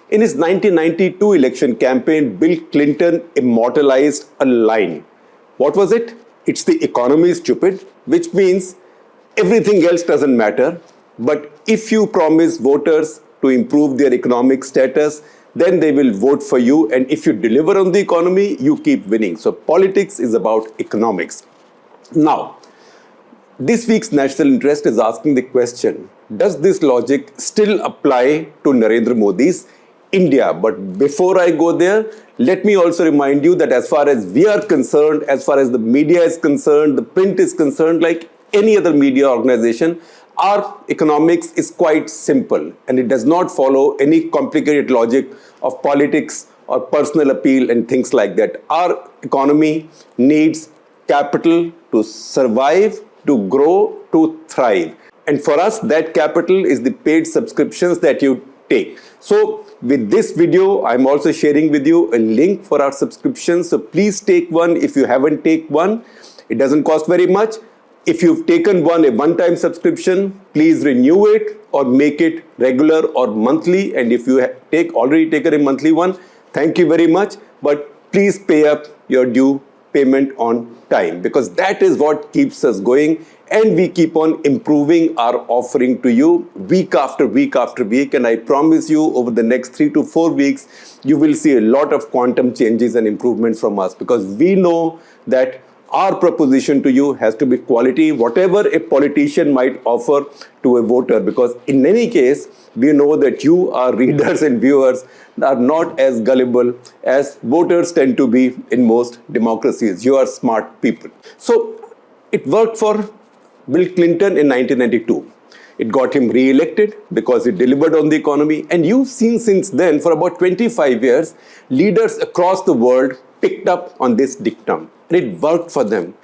In his 1992 election campaign, Bill Clinton immortalized a line. What was it? It's the economy is stupid, which means everything else doesn't matter. But if you promise voters to improve their economic status, then they will vote for you. And if you deliver on the economy, you keep winning. So politics is about economics. Now, this week's National Interest is asking the question, does this logic still apply to Narendra Modi's India? But before I go there, let me also remind you that as far as we are concerned, as far as the media is concerned, the print is concerned, like any other media organization, our economics is quite simple and it does not follow any complicated logic of politics or personal appeal and things like that. Our economy needs capital to survive, to grow, to thrive. And for us, that capital is the paid subscriptions that you take. So with this video, I'm also sharing with you a link for our subscriptions. So please take one if you haven't taken one. It doesn't cost very much. If you've taken a one-time subscription, please renew it or make it regular or monthly. And if you already taken a monthly one, thank you very much. But please pay up your due payment on time, because that is what keeps us going, and we keep on improving our offering to you week after week after week. And I promise you, over the next 3 to 4 weeks, you will see a lot of quantum changes and improvements from us, because we know that our proposition to you has to be quality, whatever a politician might offer to a voter, because in any case, we know that you, our readers and viewers, are not as gullible as voters tend to be in most democracies. You are smart people. So it worked for Bill Clinton in 1992. It got him re-elected because he delivered on the economy. And you've seen since then, for about 25 years, leaders across the world picked up on this dictum. And it worked for them.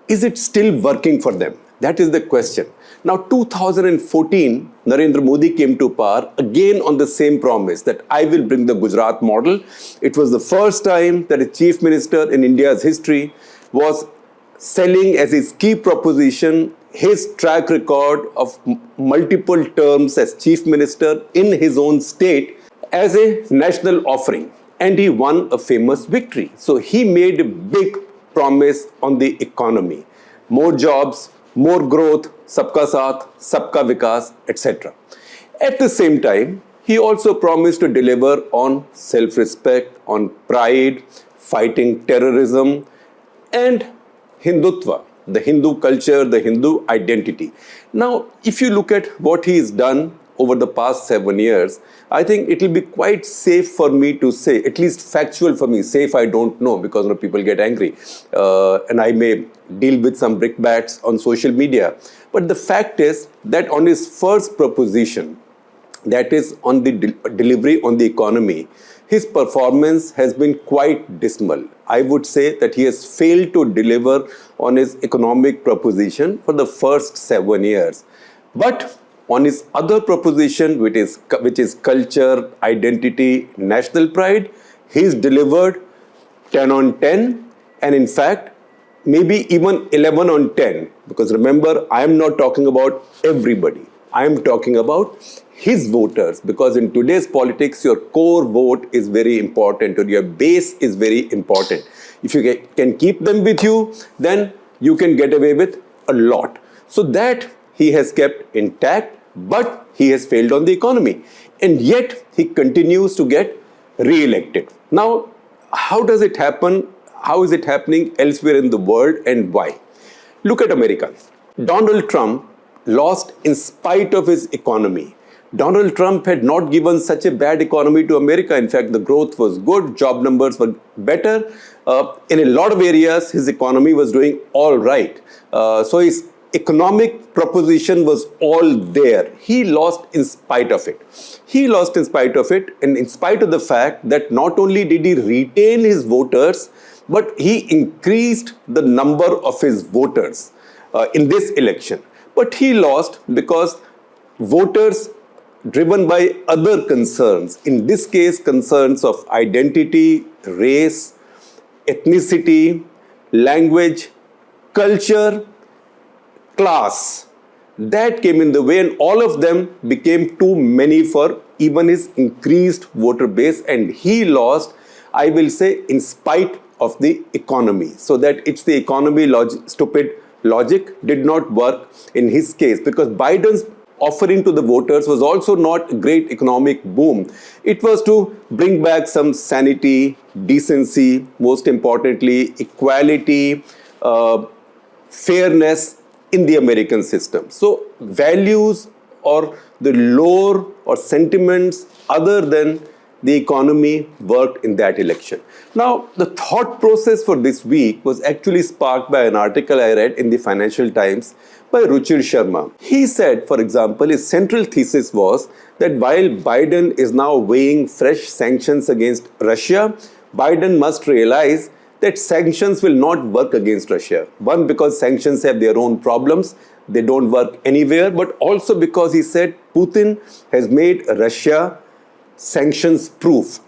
Is it still working for them? That is the question. Now, 2014, Narendra Modi came to power again on the same promise that I will bring the Gujarat model. It was the first time that a chief minister in India's history was selling as his key proposition his track record of multiple terms as chief minister in his own state as a national offering. And he won a famous victory. So he made a big promise on the economy. More jobs, more growth, sabka saath, sabka vikas, etc. At the same time, he also promised to deliver on self-respect, on pride, fighting terrorism, and Hindutva, the Hindu culture, the Hindu identity. Now, if you look at what he has done over the past 7 years, I think it will be quite safe for me to say, at least factual for me, safe I don't know, because people get angry and I may deal with some brickbats on social media. But the fact is that on his first proposition, that is on the delivery on the economy, his performance has been quite dismal. I would say that he has failed to deliver on his economic proposition for the first 7 years. But on his other proposition, which is culture, identity, national pride, he's delivered 10 on 10, and in fact, maybe even 11 on 10. Because remember, I am not talking about everybody. I am talking about his voters, because in today's politics, your core vote is very important, or your base is very important. If you can keep them with you, then you can get away with a lot. So that he has kept intact, but he has failed on the economy. And yet, he continues to get re-elected. Now, how does it happen? How is it happening elsewhere in the world, and why? Look at America. Donald Trump lost in spite of his economy. Donald Trump had not given such a bad economy to America. In fact, the growth was good, job numbers were better. In a lot of areas, his economy was doing all right. So his economic proposition was all there. He lost in spite of it. He lost in spite of it, and in spite of the fact that not only did he retain his voters, but he increased the number of his voters in this election. But he lost because voters driven by other concerns, in this case concerns of identity, race, ethnicity, language, culture, class, That came in the way, and all of them became too many for even his increased voter base, and he lost, I will say, in spite of the economy. So that it's the economy stupid logic did not work in his case, because Biden's offering to the voters was also not a great economic boom. It was to bring back some sanity, decency, most importantly, equality, fairness in the American system. So values or the lore or sentiments other than the economy worked in that election. Now, the thought process for this week was actually sparked by an article I read in the Financial Times by Ruchir Sharma. He said, for example, his central thesis was that while Biden is now weighing fresh sanctions against Russia, Biden must realize that sanctions will not work against Russia. One, because sanctions have their own problems, they don't work anywhere, but also because he said Putin has made Russia sanctions proof.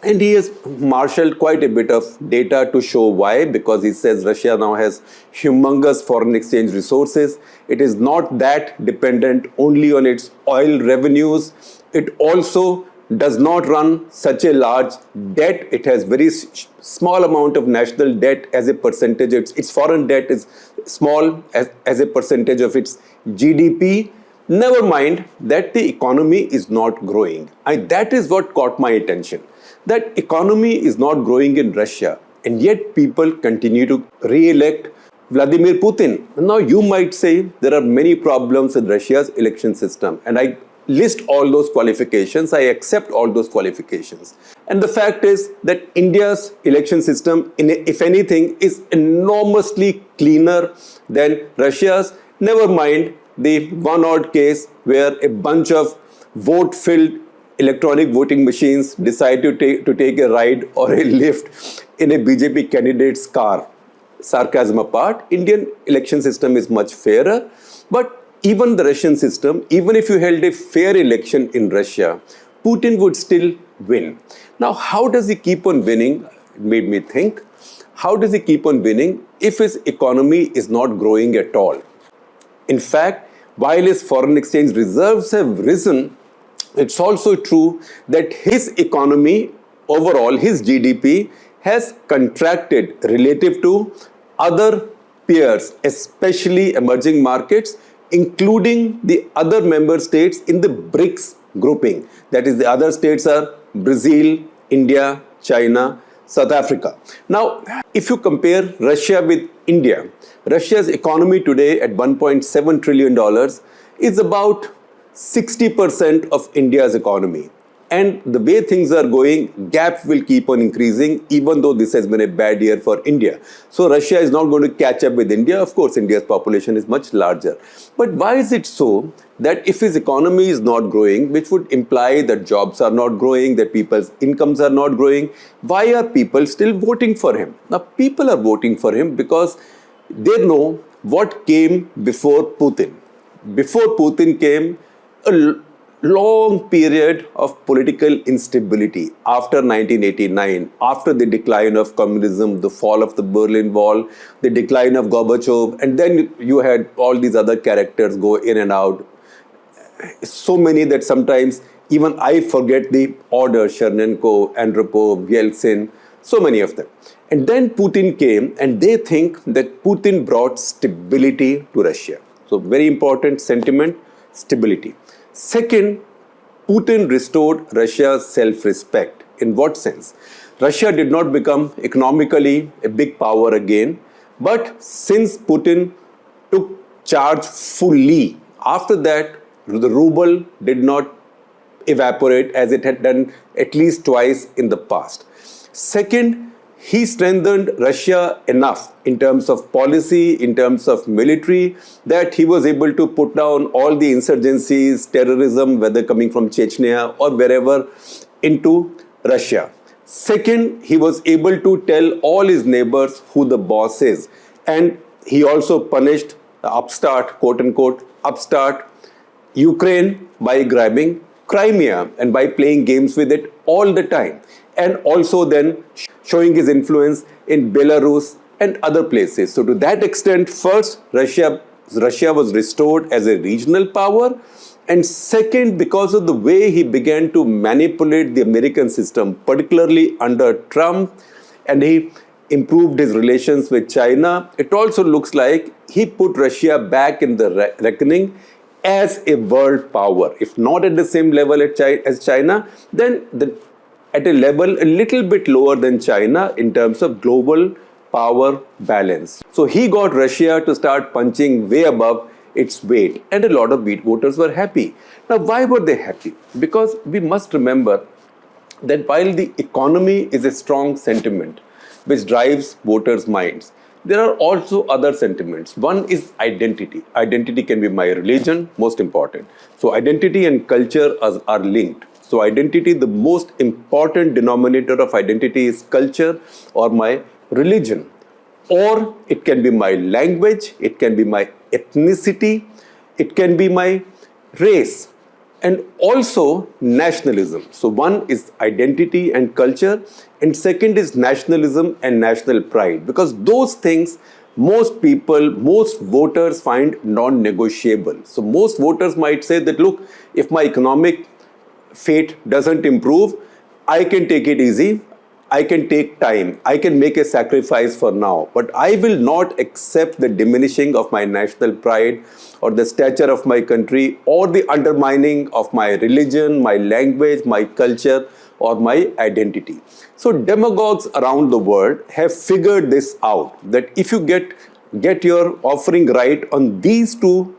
And he has marshaled quite a bit of data to show why, because he says Russia now has humongous foreign exchange resources. It is not that dependent only on its oil revenues. It also does not run such a large debt. It has very small amount of national debt as a percentage. Its foreign debt is small as a percentage of its GDP. Never mind that the economy is not growing. That is what caught my attention. That economy is not growing in Russia, and yet people continue to re-elect Vladimir Putin. Now you might say there are many problems with Russia's election system, and I list all those qualifications. I accept all those qualifications. And the fact is that India's election system, if anything, is enormously cleaner than Russia's. Never mind the one odd case where a bunch of vote-filled electronic voting machines decide to take a ride or a lift in a BJP candidate's car. Sarcasm apart, Indian election system is much fairer, but even the Russian system, even if you held a fair election in Russia, Putin would still win. Now, how does he keep on winning? It made me think. How does he keep on winning if his economy is not growing at all? In fact, while his foreign exchange reserves have risen, it's also true that his economy, overall, his GDP, has contracted relative to other peers, especially emerging markets, including the other member states in the BRICS grouping. That is, the other states are Brazil, India, China, South Africa. Now, if you compare Russia with India, Russia's economy today at $1.7 trillion is about 60% of India's economy. And the way things are going, gap will keep on increasing, even though this has been a bad year for India. So Russia is not going to catch up with India. Of course, India's population is much larger. But why is it so that if his economy is not growing, which would imply that jobs are not growing, that people's incomes are not growing, why are people still voting for him? Now, people are voting for him because they know what came before Putin. Before Putin came a long period of political instability after 1989, after the decline of communism, the fall of the Berlin Wall, the decline of Gorbachev, and then you had all these other characters go in and out. So many that sometimes even I forget the order: Chernenko, Andropov, Yeltsin, so many of them. And then Putin came, and they think that Putin brought stability to Russia. So very important sentiment, stability. Second, Putin restored Russia's self-respect. In what sense? Russia did not become economically a big power again, but since Putin took charge fully, after that, the ruble did not evaporate as it had done at least twice in the past. Second, he strengthened Russia enough in terms of policy, in terms of military, that he was able to put down all the insurgencies, terrorism, whether coming from Chechnya or wherever, into Russia. Second, he was able to tell all his neighbors who the boss is. And he also punished the upstart, quote unquote, upstart Ukraine by grabbing Crimea and by playing games with it all the time. And also then showing his influence in Belarus and other places. So to that extent, first, Russia Russia was restored as a regional power. And second, because of the way he began to manipulate the American system, particularly under Trump, and he improved his relations with China, it also looks like he put Russia back in the reckoning as a world power. If not at the same level as China, then at a level a little bit lower than China in terms of global power balance. So he got Russia to start punching way above its weight, and a lot of voters were happy. Now, why were they happy? Because we must remember that while the economy is a strong sentiment which drives voters' minds, there are also other sentiments. One is identity. Identity can be my religion, most important. So identity and culture are linked. So identity, the most important denominator of identity is culture or my religion. Or it can be my language, it can be my ethnicity, it can be my race, and also nationalism. So one is identity and culture, and second is nationalism and national pride, because those things most people, most voters find non-negotiable. So most voters might say that, look, if my economic fate doesn't improve, I can take it easy. I can take time, I can make a sacrifice for now, but I will not accept the diminishing of my national pride or the stature of my country or the undermining of my religion, my language, my culture or my identity. So demagogues around the world have figured this out, that if you get your offering right on these two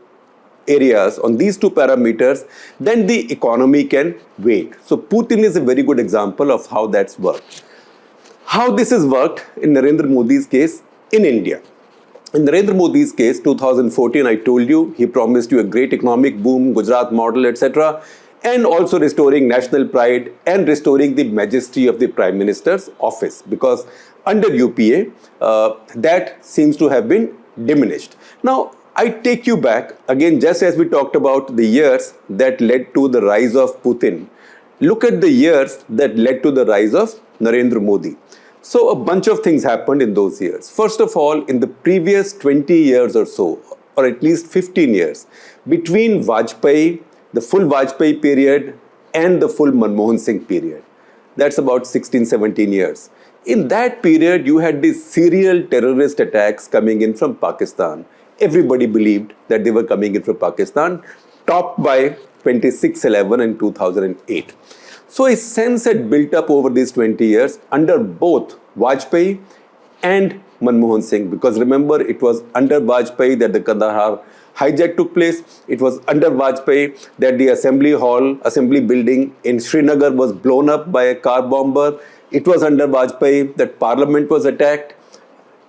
areas, on these two parameters, then the economy can wait. So Putin is a very good example of how that's worked. How this has worked in Narendra Modi's case in India. In Narendra Modi's case, 2014, I told you, he promised you a great economic boom, Gujarat model, etc., and also restoring national pride and restoring the majesty of the Prime Minister's office, because under UPA, that seems to have been diminished. Now, I take you back, again, just as we talked about the years that led to the rise of Putin, look at the years that led to the rise of Narendra Modi. So a bunch of things happened in those years. First of all, in the previous 20 years or so, or at least 15 years, between Vajpayee, the full Vajpayee period and the full Manmohan Singh period, that's about 16, 17 years. In that period, you had these serial terrorist attacks coming in from Pakistan. Everybody believed that they were coming in from Pakistan, topped by 26/11 in 2008. So a sense had built up over these 20 years under both Vajpayee and Manmohan Singh, because remember, it was under Vajpayee that the Kandahar hijack took place. It was under Vajpayee that the assembly building in Srinagar was blown up by a car bomber. It was under Vajpayee that Parliament was attacked.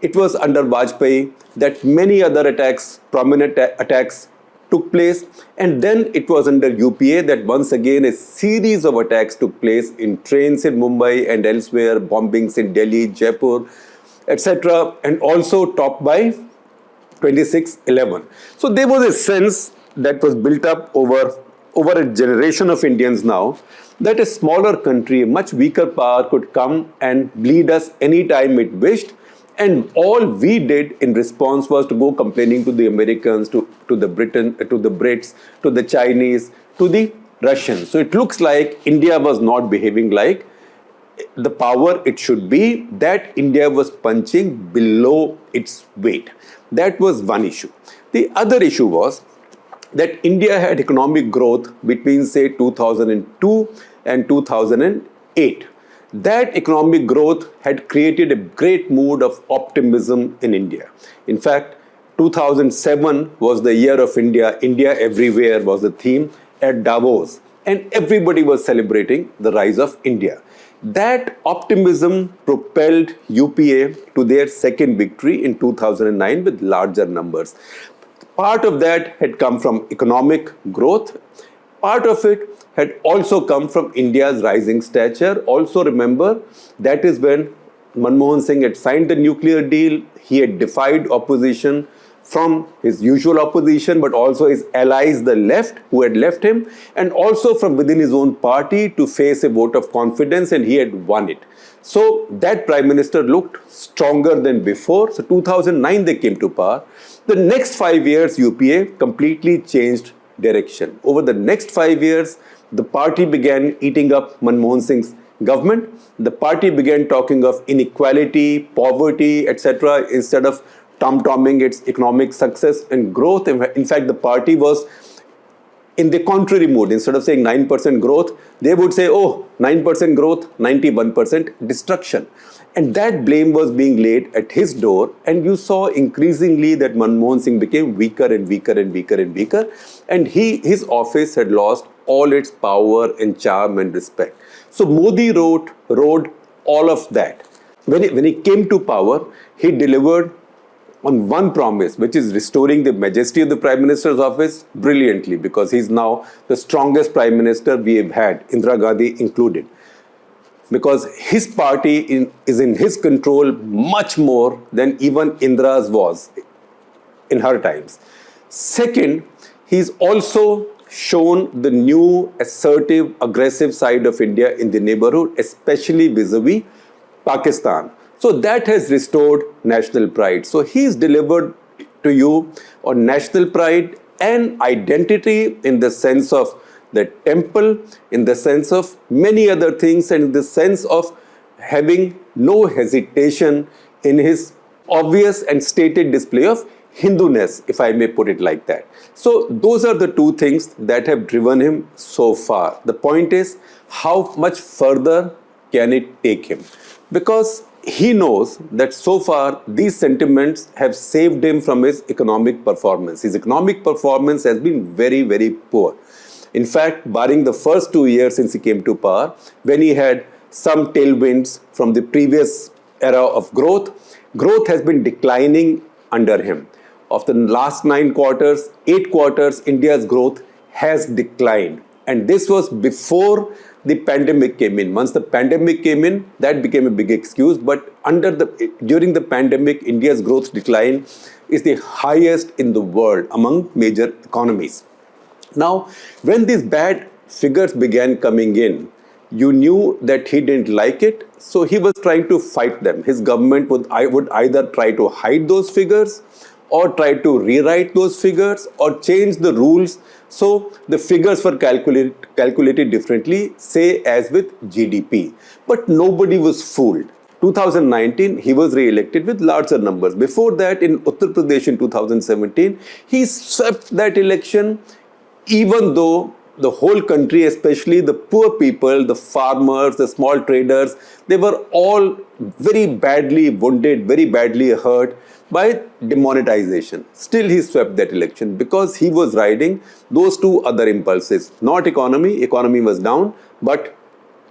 It was under Vajpayee that many other attacks, prominent attacks took place, and then it was under UPA that once again a series of attacks took place in trains in Mumbai and elsewhere, bombings in Delhi, Jaipur, etc., and also topped by 26/11. So there was a sense that was built up over a generation of Indians now, that a smaller country, a much weaker power, could come and bleed us anytime it wished. And all we did in response was to go complaining to the Americans, to the Brits, to the Chinese, to the Russians. So it looks like India was not behaving like the power it should be, that India was punching below its weight. That was one issue. The other issue was that India had economic growth between, say, 2002 and 2008. That economic growth had created a great mood of optimism in India. In fact, 2007 was the year of India. India everywhere was the theme at Davos, and everybody was celebrating the rise of India. That optimism propelled UPA to their second victory in 2009 with larger numbers. Part of that had come from economic growth. Part of it had also come from India's rising stature. Also remember, that is when Manmohan Singh had signed the nuclear deal. He had defied opposition from his usual opposition, but also his allies, the left, who had left him, and also from within his own party to face a vote of confidence, and he had won it. So that prime minister looked stronger than before. So 2009 they came to power. The next 5 years, UPA completely changed direction. Over the next 5 years, the party began eating up Manmohan Singh's government. The party began talking of inequality, poverty, etc. instead of tom-tomming its economic success and growth. In fact, the party was in the contrary mood. Instead of saying 9% growth, they would say, oh, 9% growth, 91% destruction. And that blame was being laid at his door. And you saw increasingly that Manmohan Singh became weaker and weaker and weaker and weaker. And his office had lost all its power and charm and respect. So Modi rode all of that. When he came to power, he delivered on one promise, which is restoring the majesty of the Prime Minister's office brilliantly, because he's now the strongest Prime Minister we have had, Indira Gandhi included. Because his party is in his control much more than even Indira's was in her times. Second, he's also shown the new assertive, aggressive side of India in the neighborhood, especially vis-a-vis Pakistan. So that has restored national pride. So he's delivered to you on national pride and identity in the sense of the temple, in the sense of many other things, and in the sense of having no hesitation in his obvious and stated display of Hinduness, if I may put it like that. So those are the two things that have driven him so far. The point is, how much further can it take him? Because he knows that so far these sentiments have saved him from his economic performance. His economic performance has been very, very poor. In fact, barring the first 2 years since he came to power, when he had some tailwinds from the previous era of growth, growth has been declining under him. Of the last 9 quarters, 8 quarters, India's growth has declined. And this was before the pandemic came in. Once the pandemic came in, that became a big excuse. But during the pandemic, India's growth decline is the highest in the world among major economies. Now, when these bad figures began coming in, you knew that he didn't like it, so he was trying to fight them. His government would either try to hide those figures, or try to rewrite those figures, or change the rules so the figures were calculated differently, say as with GDP. But nobody was fooled. 2019, he was re-elected with larger numbers. Before that, in Uttar Pradesh in 2017, he swept that election, even though the whole country, especially the poor people, the farmers, the small traders, they were all very badly wounded, very badly hurt by demonetization. Still, he swept that election because he was riding those two other impulses. Not economy was down, but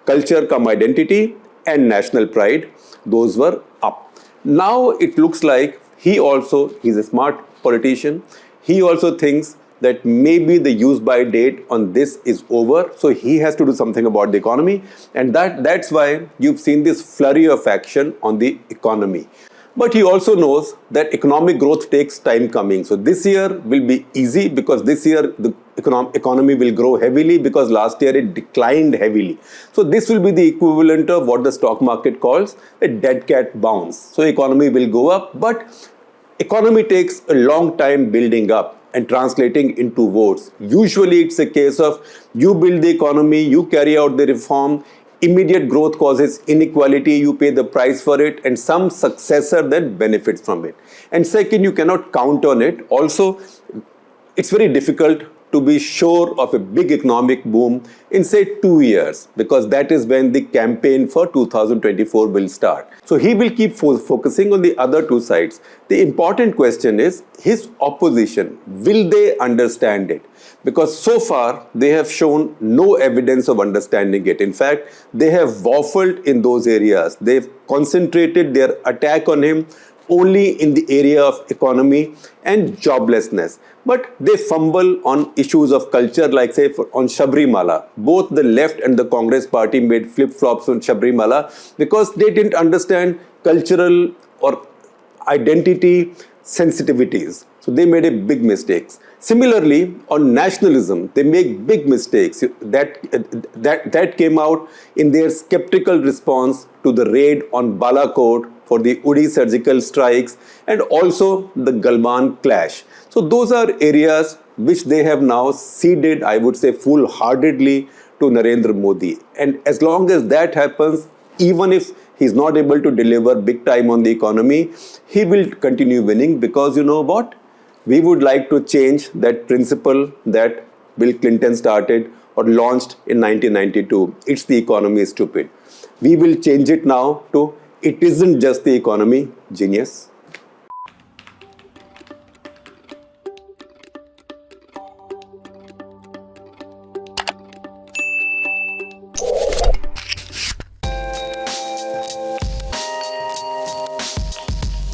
culture cum identity and national pride, those were up. Now it looks like he's a smart politician. He also thinks that maybe the use-by date on this is over, so he has to do something about the economy, and that's why you've seen this flurry of action on the economy. But he also knows that economic growth takes time coming. So this year will be easy because this year the economy will grow heavily because last year it declined heavily. So this will be the equivalent of what the stock market calls a dead cat bounce. So economy will go up, but economy takes a long time building up and translating into votes. Usually it's a case of you build the economy, you carry out the reform, immediate growth causes inequality, you pay the price for it, and some successor then benefits from it. And second, you cannot count on it. Also, it's very difficult to be sure of a big economic boom in say 2 years, because that is when the campaign for 2024 will start. So he will keep focusing on the other two sides. The important question is his opposition. Will they understand it? Because so far they have shown no evidence of understanding it. In fact, they have waffled in those areas. They've concentrated their attack on him only in the area of economy and joblessness. But they fumble on issues of culture, like say on Sabrimala. Both the left and the Congress party made flip-flops on Sabrimala because they didn't understand cultural or identity sensitivities. So they made a big mistakes. Similarly, on nationalism, they make big mistakes. That came out in their skeptical response to the raid on Balakot for the Uri surgical strikes and also the Galwan clash. So those are areas which they have now ceded, I would say, full-heartedly to Narendra Modi. And as long as that happens, even if he's not able to deliver big time on the economy, he will continue winning because you know what? We would like to change that principle that Bill Clinton started or launched in 1992. It's the economy is stupid. We will change it now to it isn't just the economy, genius.